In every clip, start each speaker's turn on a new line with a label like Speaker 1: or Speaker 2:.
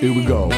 Speaker 1: Here we go.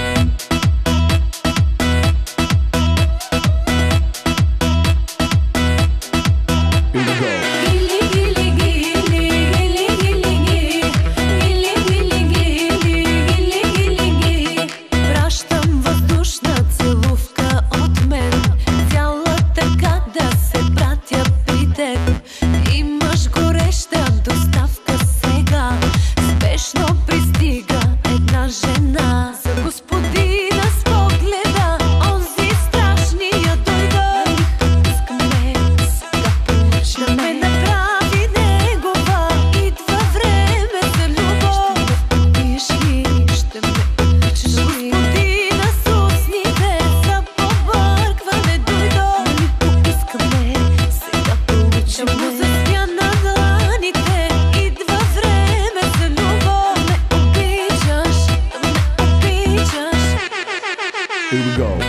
Speaker 1: Here we go.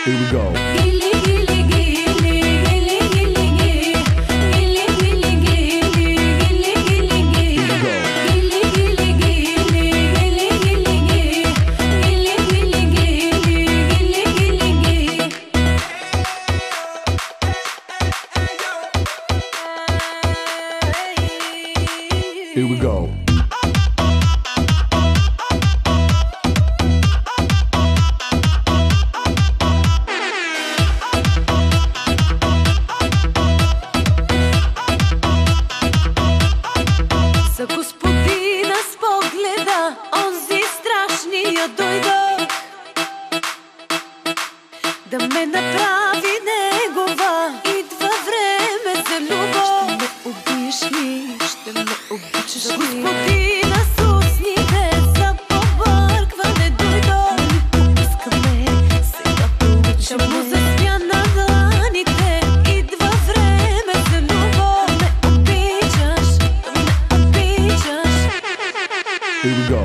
Speaker 1: Here we go. Here we go.
Speaker 2: За господина с погледа, онзи страшния дойдох да ме направи негова. Идва време за любов. Ще ме убиеш ли? Ще ме обичаш ли? За господина с устните, за побъркване дойдох. Искаме сега получим му заспя на дланите. Идва време за любов. Да ме обичаш, да ме обичаш.
Speaker 1: Here we go.